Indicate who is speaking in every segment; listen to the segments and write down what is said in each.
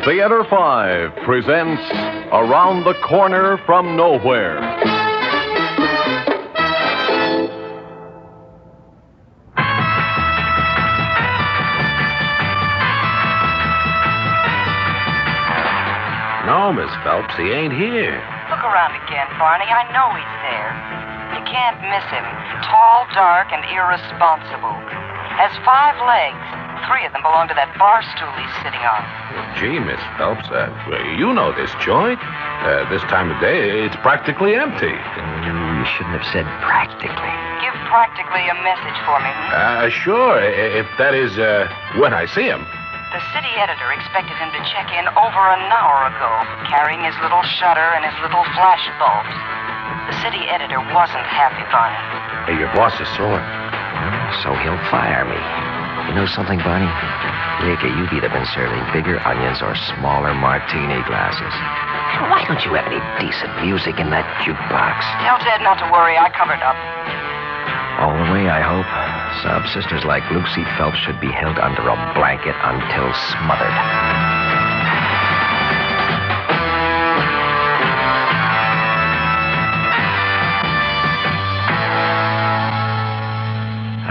Speaker 1: Theater 5 presents Around the Corner from Nowhere.
Speaker 2: No, Miss Phelps, he ain't here.
Speaker 3: Look around again, Barney. I know he's there. You can't miss him. Tall, dark, and irresponsible. Has 5 legs. 3 of them belong to that bar stool he's sitting on.
Speaker 2: Well, gee, Miss Phelps, you know this joint. This time of day, it's practically empty.
Speaker 4: You shouldn't have said practically.
Speaker 3: Give practically a message for me.
Speaker 2: Sure, if that is, when I see him.
Speaker 3: The city editor expected him to check in over an hour ago, carrying his little shutter and his little flash bulbs. The city editor wasn't happy, Barney.
Speaker 2: Hey, your boss is sore.
Speaker 4: So he'll fire me. You know something, Barney? Lately, you've either been serving bigger onions or smaller martini glasses. Why don't you have any decent music in that jukebox?
Speaker 3: Tell Ted not to worry. I covered up.
Speaker 4: All the way, I hope. Sub-sisters like Lucy Phelps should be held under a blanket until smothered.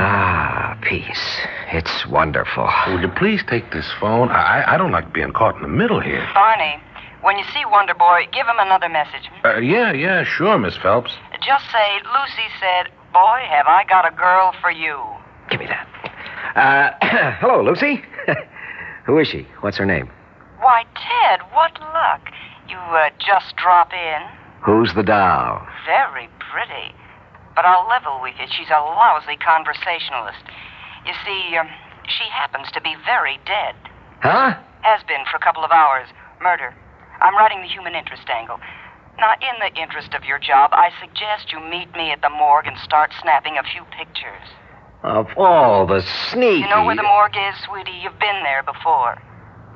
Speaker 4: Ah, peace. It's wonderful.
Speaker 2: Will you please take this phone? I don't like being caught in the middle here.
Speaker 3: Barney, when you see Wonder Boy, give him another message.
Speaker 2: Yeah, sure, Miss Phelps.
Speaker 3: Just say, Lucy said, boy, have I got a girl for you.
Speaker 4: Give me that. Hello, Lucy. Who is she? What's her name?
Speaker 3: Why, Ted, what luck. You just drop in.
Speaker 4: Who's the doll?
Speaker 3: Very pretty. But I'll level with you. She's a lousy conversationalist. You see, she happens to be very dead.
Speaker 4: Huh?
Speaker 3: Has been for a couple of hours. Murder. I'm writing the human interest angle. Now, in the interest of your job, I suggest you meet me at the morgue and start snapping a few pictures.
Speaker 4: Of all the sneaky...
Speaker 3: You know where the morgue is, sweetie? You've been there before.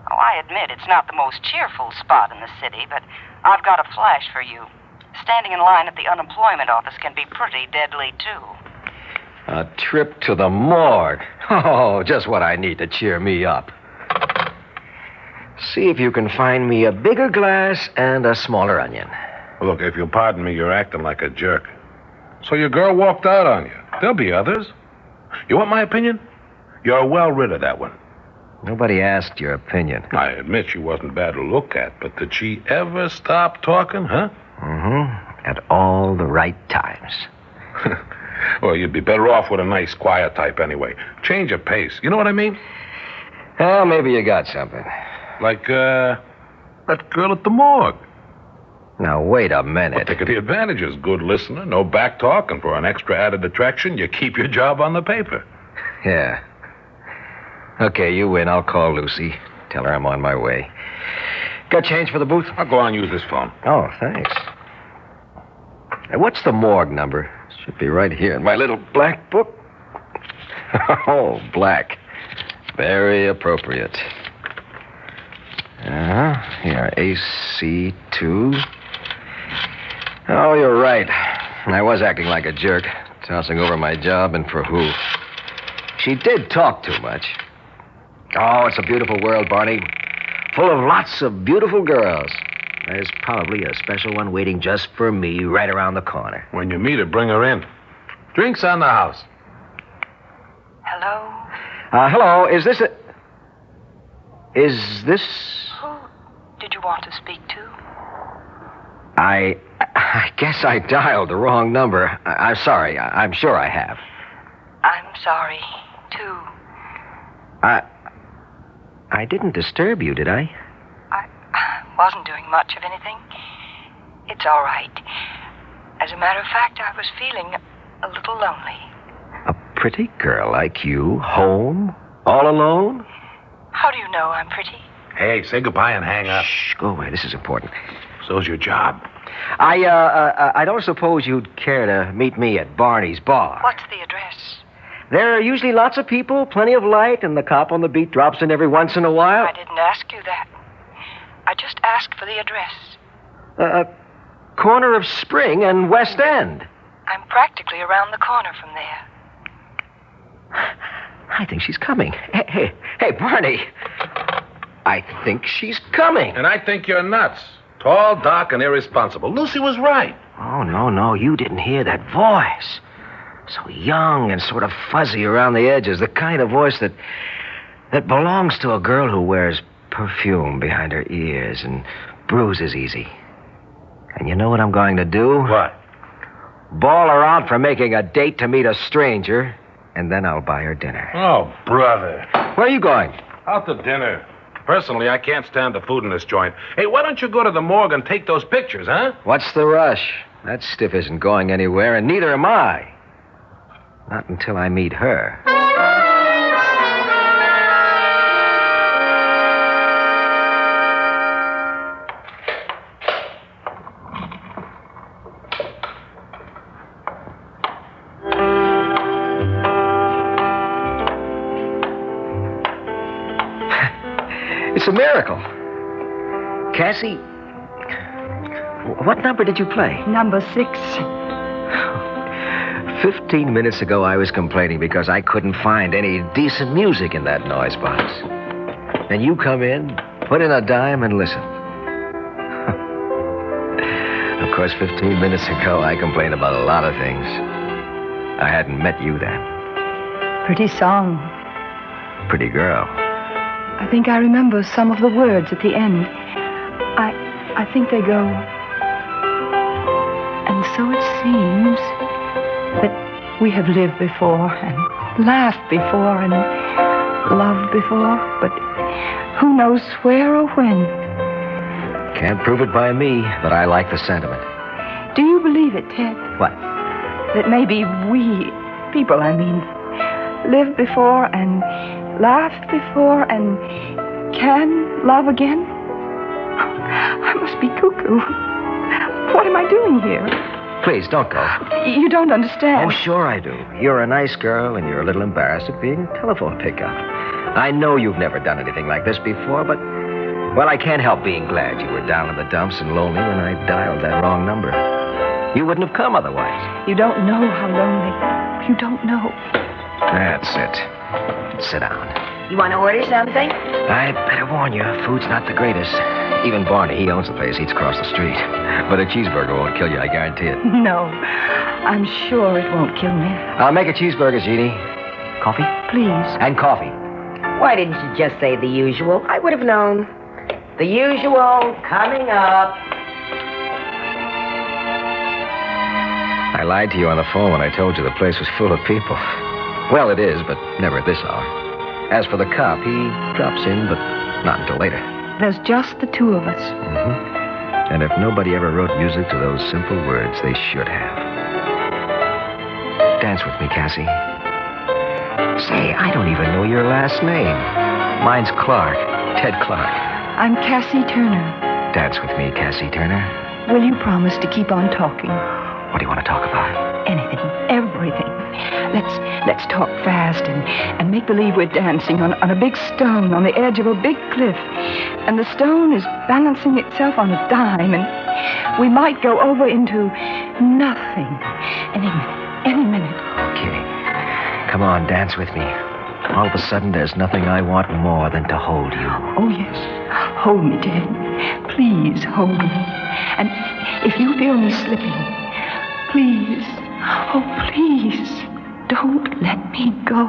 Speaker 3: Oh, I admit it's not the most cheerful spot in the city, but I've got a flash for you. Standing in line at the unemployment office can be pretty deadly, too.
Speaker 4: A trip to the morgue. Oh, just what I need to cheer me up. See if you can find me a bigger glass and a smaller onion.
Speaker 2: Look, if you'll pardon me, you're acting like a jerk. So your girl walked out on you. There'll be others. You want my opinion? You're well rid of that one.
Speaker 4: Nobody asked your opinion.
Speaker 2: I admit she wasn't bad to look at, but did she ever stop talking, huh?
Speaker 4: Mm-hmm. At all the right times.
Speaker 2: Well, you'd be better off with a nice, quiet type anyway. Change of pace. You know what I mean?
Speaker 4: Well, maybe you got something.
Speaker 2: Like, that girl at the morgue.
Speaker 4: Now, wait a minute.
Speaker 2: Well, think of the advantages. Good listener, no back talk, and for an extra added attraction, you keep your job on the paper.
Speaker 4: Yeah. Okay, you win. I'll call Lucy. Tell her I'm on my way. Got change for the booth?
Speaker 2: I'll go on and use this phone.
Speaker 4: Oh, thanks. Hey, what's the morgue number? Should be right here in my little black book. Oh, black. Very appropriate. Here, AC2. Oh, you're right. I was acting like a jerk, tossing over my job, and for who? She did talk too much. Oh, it's a beautiful world, Barney. Full of lots of beautiful girls. There's probably a special one waiting just for me right around the corner.
Speaker 2: When you meet her, bring her in. Drinks on the house.
Speaker 3: Hello?
Speaker 4: Hello, is this...
Speaker 3: Who did you want to speak to?
Speaker 4: I guess I dialed the wrong number. I'm sorry. I'm sure I have.
Speaker 3: I'm sorry, too.
Speaker 4: I didn't disturb you, did I?
Speaker 3: I wasn't doing much of anything. It's all right. As a matter of fact, I was feeling a little lonely.
Speaker 4: A pretty girl like you, home, all alone?
Speaker 3: How do you know I'm pretty?
Speaker 2: Hey, say goodbye and hang up.
Speaker 4: Shh, go away. This is important.
Speaker 2: So's your job.
Speaker 4: I don't suppose you'd care to meet me at Barney's bar.
Speaker 3: What's the address?
Speaker 4: There are usually lots of people, plenty of light, and the cop on the beat drops in every once in a while.
Speaker 3: I didn't ask you that. I just asked for the address.
Speaker 4: Corner of Spring and West End.
Speaker 3: I'm practically around the corner from there.
Speaker 4: I think she's coming. Hey, Barney. I think she's coming.
Speaker 2: And I think you're nuts. Tall, dark, and irresponsible. Lucy was right.
Speaker 4: Oh, no, you didn't hear that voice. So young and sort of fuzzy around the edges. The kind of voice that belongs to a girl who wears perfume behind her ears and bruises easy. And you know what I'm going to do?
Speaker 2: What?
Speaker 4: Ball her out for making a date to meet a stranger, and then I'll buy her dinner.
Speaker 2: Oh, brother.
Speaker 4: Where are you going?
Speaker 2: Out to dinner. Personally, I can't stand the food in this joint. Hey, why don't you go to the morgue and take those pictures, huh?
Speaker 4: What's the rush? That stiff isn't going anywhere, and neither am I. Not until I meet her. It's a miracle. Cassie, what number did you play?
Speaker 5: Number 6.
Speaker 4: 15 minutes ago, I was complaining because I couldn't find any decent music in that noise box. And you come in, put in a dime, and listen. Of course, 15 minutes ago, I complained about a lot of things. I hadn't met you then.
Speaker 5: Pretty song.
Speaker 4: Pretty girl.
Speaker 5: I think I remember some of the words at the end. I think they go... And so it seems that we have lived before and laughed before and loved before, but who knows where or when.
Speaker 4: Can't prove it by me, but I like the sentiment.
Speaker 5: Do you believe it, Ted?
Speaker 4: What?
Speaker 5: That maybe we, people I mean, lived before and laughed before and can love again? I must be cuckoo. What am I doing here?
Speaker 4: Please, don't go.
Speaker 5: You don't understand.
Speaker 4: Oh, sure I do. You're a nice girl, and you're a little embarrassed at being a telephone pickup. I know you've never done anything like this before, but... Well, I can't help being glad you were down in the dumps and lonely when I dialed that wrong number. You wouldn't have come otherwise.
Speaker 5: You don't know how lonely. You don't know.
Speaker 4: That's it. Sit down.
Speaker 6: You want to order something?
Speaker 4: I'd better warn you, food's not the greatest. Even Barney, he owns the place, eats across the street. But a cheeseburger won't kill you, I guarantee it.
Speaker 5: No, I'm sure it won't kill me.
Speaker 4: I'll make a cheeseburger, Jeannie. Coffee?
Speaker 5: Please.
Speaker 4: And coffee.
Speaker 6: Why didn't you just say the usual? I would have known. The usual coming up.
Speaker 4: I lied to you on the phone when I told you the place was full of people. Well, it is, but never at this hour. As for the cop, he drops in, but not until later.
Speaker 5: There's just the two of us.
Speaker 4: Mm-hmm. And if nobody ever wrote music to those simple words, they should have. Dance with me, Cassie. Say, I don't even know your last name. Mine's Clark. Ted Clark.
Speaker 5: I'm Cassie Turner.
Speaker 4: Dance with me, Cassie Turner.
Speaker 5: Will you promise to keep on talking?
Speaker 4: What do you want to talk about?
Speaker 5: Anything, everything. Let's talk fast and make believe we're dancing on a big stone on the edge of a big cliff. And the stone is balancing itself on a dime, and we might go over into nothing any minute.
Speaker 4: Okay. Come on, dance with me. All of a sudden, there's nothing I want more than to hold you.
Speaker 5: Oh, yes. Hold me, Ted. Please hold me. And if you feel me slipping, please, oh, please, don't let me go.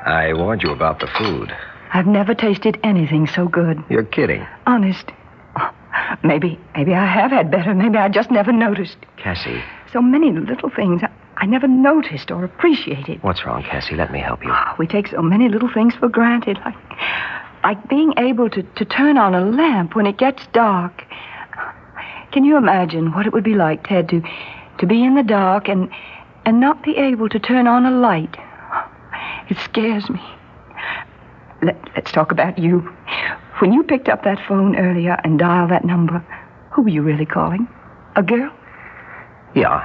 Speaker 4: I warned you about the food.
Speaker 5: I've never tasted anything so good.
Speaker 4: You're kidding.
Speaker 5: Honest. Oh, maybe I have had better. Maybe I just never noticed.
Speaker 4: Cassie.
Speaker 5: So many little things I never noticed or appreciated.
Speaker 4: What's wrong, Cassie? Let me help you.
Speaker 5: Oh, we take so many little things for granted, like being able to turn on a lamp when it gets dark. Can you imagine what it would be like, Ted, to be in the dark and not be able to turn on a light? It scares me. Let's talk about you. When you picked up that phone earlier and dialed that number, who were you really calling? A girl?
Speaker 4: Yeah.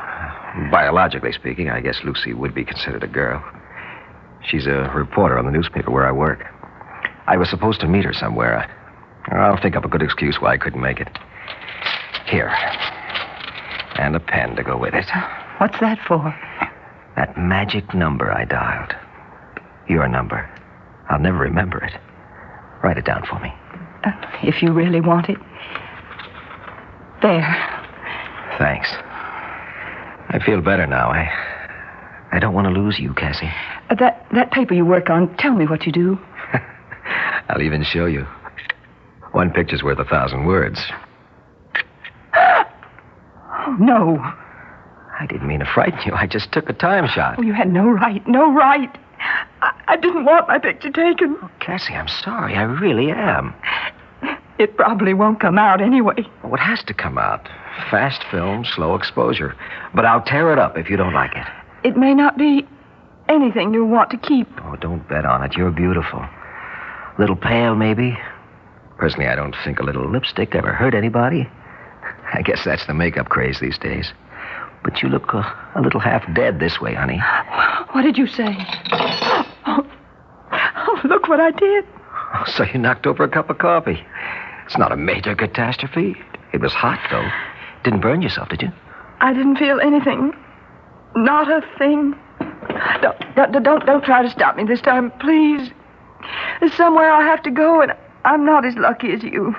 Speaker 4: Biologically speaking, I guess Lucy would be considered a girl. She's a reporter on the newspaper where I work. I was supposed to meet her somewhere. I'll think up a good excuse why I couldn't make it. Here. And a pen to go with it.
Speaker 5: What's that for?
Speaker 4: That magic number I dialed. Your number. I'll never remember it. Write it down for me.
Speaker 5: If you really want it. There.
Speaker 4: Thanks. I feel better now. I don't want to lose you, Cassie.
Speaker 5: That paper you work on, tell me what you do.
Speaker 4: I'll even show you. One picture's worth 1,000 words.
Speaker 5: Oh, no.
Speaker 4: I didn't mean to frighten you. I just took a time shot.
Speaker 5: Oh, you had no right. No right. I didn't want my picture taken.
Speaker 4: Oh, Cassie, I'm sorry. I really am.
Speaker 5: It probably won't come out anyway.
Speaker 4: Well, it has to come out. Fast film, slow exposure. But I'll tear it up if you don't like it.
Speaker 5: It may not be anything you'll want to keep.
Speaker 4: Oh, don't bet on it. You're beautiful. A little pale, maybe. Personally, I don't think a little lipstick ever hurt anybody. I guess that's the makeup craze these days. But you look a little half dead this way, honey.
Speaker 5: What did you say? Oh, look what I did.
Speaker 4: Oh, so you knocked over a cup of coffee. It's not a major catastrophe. It was hot, though. Didn't burn yourself, did you?
Speaker 5: I didn't feel anything. Not a thing. Don't try to stop me this time, please. There's somewhere I have to go, and I'm not as lucky as you.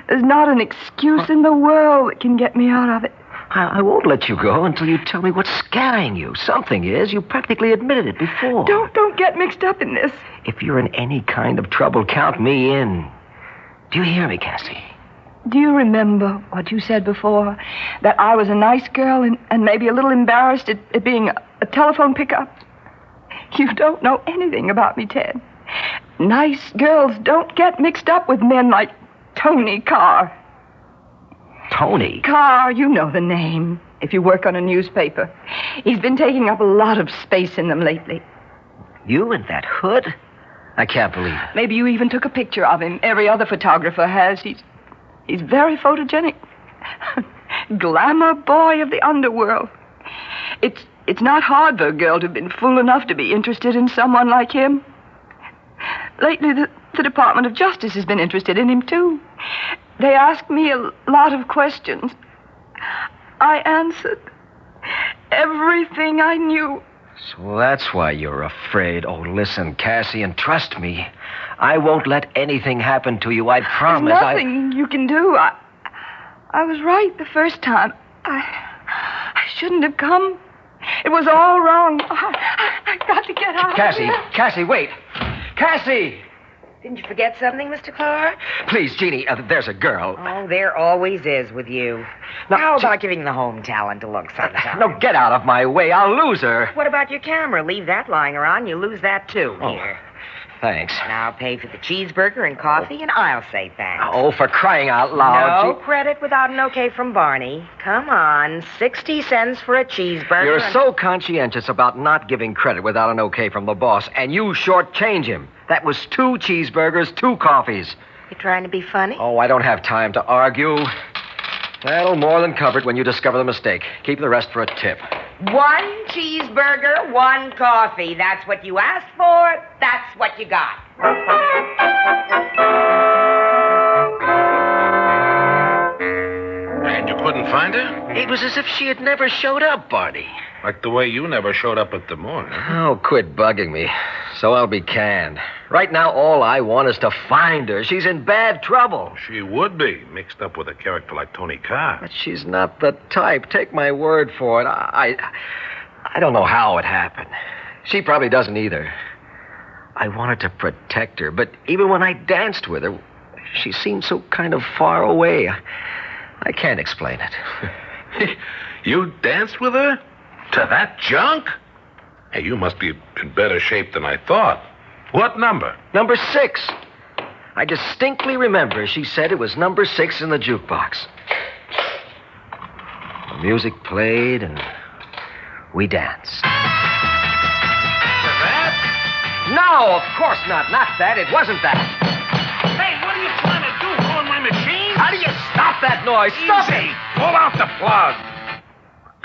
Speaker 5: There's not an excuse in the world that can get me out of it.
Speaker 4: I won't let you go until you tell me what's scaring you. Something is. You practically admitted it before.
Speaker 5: Don't get mixed up in this.
Speaker 4: If you're in any kind of trouble, count me in. Do you hear me, Cassie?
Speaker 5: Do you remember what you said before? That I was a nice girl and maybe a little embarrassed at being a telephone pickup? You don't know anything about me, Ted. Nice girls don't get mixed up with men like Tony Carr.
Speaker 4: Tony?
Speaker 5: Carr, you know the name, if you work on a newspaper. He's been taking up a lot of space in them lately.
Speaker 4: You in that hood? I can't believe it.
Speaker 5: Maybe you even took a picture of him. Every other photographer has. He's very photogenic. Glamour boy of the underworld. It's not hard for a girl to have been fool enough to be interested in someone like him. Lately, the Department of Justice has been interested in him, too. They asked me a lot of questions. I answered everything I knew.
Speaker 4: So that's why you're afraid. Oh, listen, Cassie, and trust me. I won't let anything happen to you, I promise.
Speaker 5: There's nothing you can do. I was right the first time. I shouldn't have come. It was all wrong. I got to get out
Speaker 4: Cassie,
Speaker 5: of here.
Speaker 4: Cassie, wait. Cassie!
Speaker 6: Didn't you forget something, Mr. Clark?
Speaker 4: Please, Jeannie, there's a girl.
Speaker 6: Oh, there always is with you.
Speaker 4: Now,
Speaker 6: How about giving the home talent a look sometime?
Speaker 4: No, get out of my way. I'll lose her.
Speaker 6: What about your camera? Leave that lying around. You lose that, too.
Speaker 4: Oh,
Speaker 6: Here.
Speaker 4: thanks.
Speaker 6: Now pay for the cheeseburger and coffee, and I'll say thanks.
Speaker 4: Oh, for crying out loud.
Speaker 6: No credit without an okay from Barney. Come on, 60 cents for a cheeseburger.
Speaker 4: You're so conscientious about not giving credit without an okay from the boss, and you shortchange him. That was 2 cheeseburgers, 2 coffees.
Speaker 6: You trying to be funny?
Speaker 4: Oh, I don't have time to argue. That'll more than cover it when you discover the mistake. Keep the rest for a tip.
Speaker 6: 1 cheeseburger, 1 coffee. That's what you asked for. That's what you got.
Speaker 2: And you couldn't find her?
Speaker 4: It was as if she had never showed up, Barney.
Speaker 2: Like the way you never showed up at the morning.
Speaker 4: Oh, quit bugging me. So I'll be canned. Right now, all I want is to find her. She's in bad trouble.
Speaker 2: She would be, mixed up with a character like Tony Carr.
Speaker 4: But she's not the type. Take my word for it. I don't know how it happened. She probably doesn't either. I wanted to protect her, but even when I danced with her, she seemed so kind of far away. I can't explain it.
Speaker 2: You danced with her? To that junk? Hey, you must be in better shape than I thought. What number?
Speaker 4: Number 6. I distinctly remember she said it was number 6 in the jukebox. The music played, and we danced.
Speaker 2: That?
Speaker 4: No, of course not. Not that. It wasn't that.
Speaker 2: Hey, what are you trying to do? Go on my machine?
Speaker 4: How do you stop that noise? Stop
Speaker 2: Easy.
Speaker 4: it!
Speaker 2: Pull out the plug.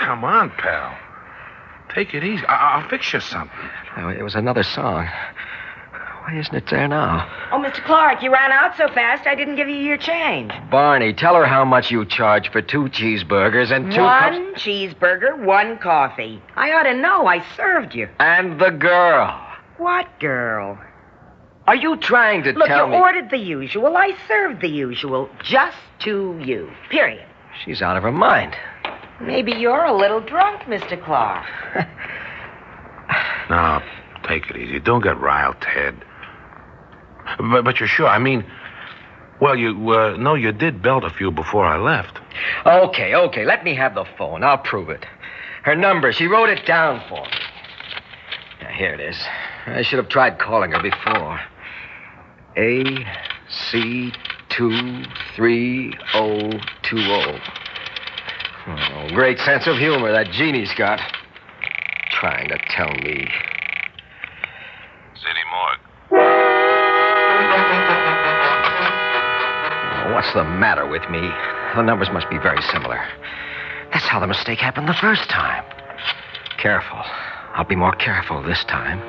Speaker 2: come on, pal. Take it easy. I'll fix you something.
Speaker 4: Oh, it was another song. Why isn't it there now?
Speaker 6: Oh, Mr. Clark, you ran out so fast I didn't give you your change.
Speaker 4: Barney, tell her how much you charge for 2 cheeseburgers and 2
Speaker 6: One cheeseburger, 1 coffee. I ought to know. I served you.
Speaker 4: And the girl.
Speaker 6: What girl?
Speaker 4: Are you trying to
Speaker 6: Look,
Speaker 4: tell
Speaker 6: you
Speaker 4: me...
Speaker 6: ordered the usual. I served the usual. Just to you. Period.
Speaker 4: She's out of her mind.
Speaker 6: Maybe you're a little drunk, Mr. Clark.
Speaker 2: Now, take it easy. Don't get riled, Ted. But you're sure? I mean, well, you did belt a few before I left.
Speaker 4: Okay. Let me have the phone. I'll prove it. Her number, she wrote it down for me. Now, here it is. I should have tried calling her before. AC23020. Oh, great sense of humor that Jeannie's got. Trying to tell me.
Speaker 2: City Morgue.
Speaker 4: Oh, what's the matter with me? The numbers must be very similar. That's how the mistake happened the first time. Careful. I'll be more careful this time.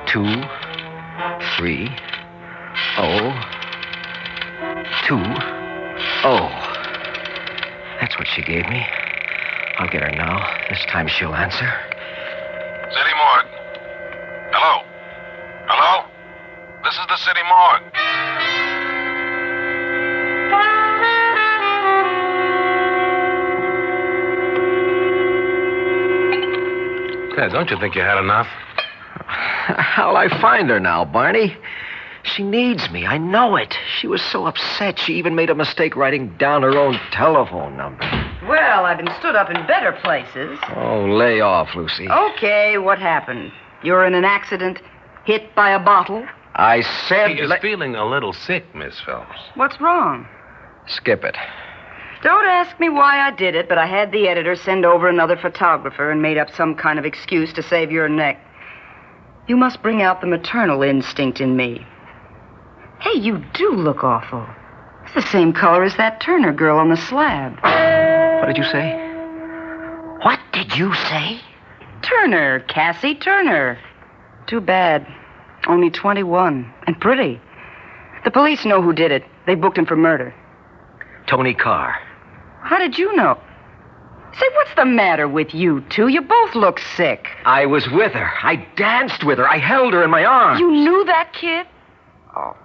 Speaker 4: 23020. That's what she gave me. I'll get her now. This time she'll answer.
Speaker 2: City Morgue. Hello? Hello? This is the City Morgue. Ted, don't you think you had enough?
Speaker 4: How'll I find her now, Barney? She needs me. I know it. She was so upset, she even made a mistake writing down her own telephone number.
Speaker 3: Well, I've been stood up in better places.
Speaker 4: Oh, lay off, Lucy.
Speaker 3: Okay, what happened? You were in an accident? Hit by a bottle?
Speaker 4: I said...
Speaker 2: He is feeling a little sick, Miss Phelps.
Speaker 3: What's wrong?
Speaker 4: Skip it.
Speaker 3: Don't ask me why I did it, but I had the editor send over another photographer and made up some kind of excuse to save your neck. You must bring out the maternal instinct in me. Hey, you do look awful. It's the same color as that Turner girl on the slab.
Speaker 4: What did you say? What did you say?
Speaker 3: Turner, Cassie Turner. Too bad. Only 21. And pretty. The police know who did it. They booked him for murder.
Speaker 4: Tony Carr.
Speaker 3: How did you know? Say, what's the matter with you two? You both look sick.
Speaker 4: I was with her. I danced with her. I held her in my arms.
Speaker 3: You knew that kid? Oh,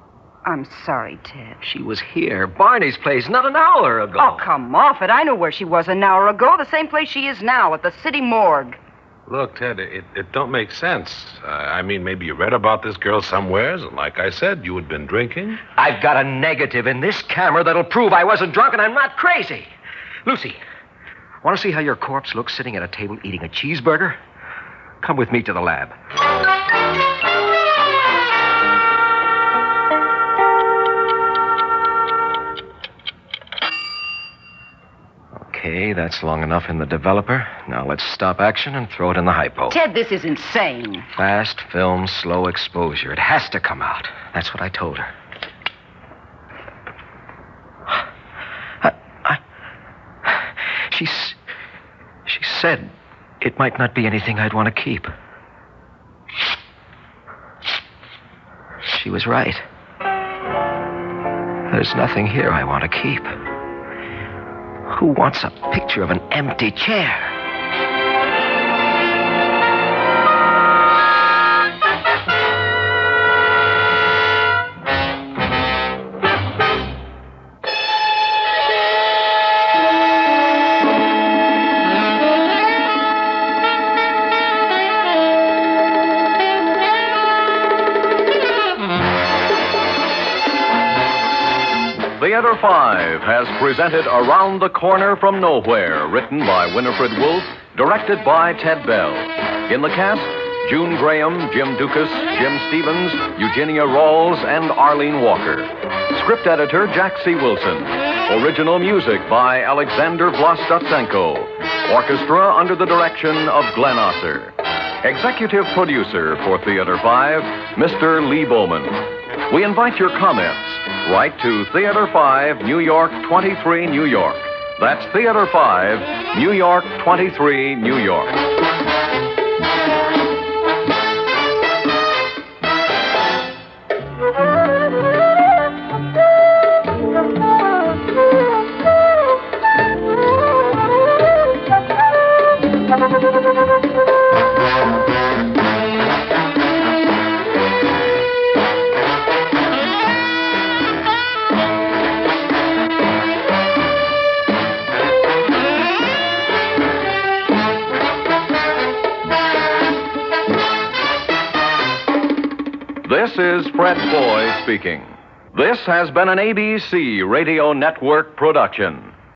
Speaker 3: I'm sorry, Ted.
Speaker 4: She was here. Barney's place, not an hour ago.
Speaker 3: Oh, come off it. I knew where she was an hour ago. The same place she is now, at the city morgue.
Speaker 2: Look, Ted, it don't make sense. I mean, maybe you read about this girl somewheres, and like I said, you had been drinking.
Speaker 4: I've got a negative in this camera that'll prove I wasn't drunk and I'm not crazy. Lucy, want to see how your corpse looks sitting at a table eating a cheeseburger? Come with me to the lab. Okay, that's long enough in the developer. Now let's stop action and throw it in the hypo.
Speaker 3: Ted, this is insane.
Speaker 4: Fast film, slow exposure. It has to come out. That's what I told her. She said it might not be anything I'd want to keep. She was right. There's nothing here I want to keep. Who wants a picture of an empty chair?
Speaker 1: Theater 5 has presented Around the Corner from Nowhere, written by Winifred Wolfe, directed by Ted Bell. In the cast, June Graham, Jim Dukas, Jim Stevens, Eugenia Rawls, and Arlene Walker. Script editor, Jack C. Wilson. Original music by Alexander Vlastotsenko. Orchestra under the direction of Glenn Osser. Executive producer for Theater 5, Mr. Lee Bowman. We invite your comments. Write to Theater 5, New York 23, New York. That's Theater 5, New York 23, New York. This is Fred Foy speaking. This has been an ABC Radio Network production.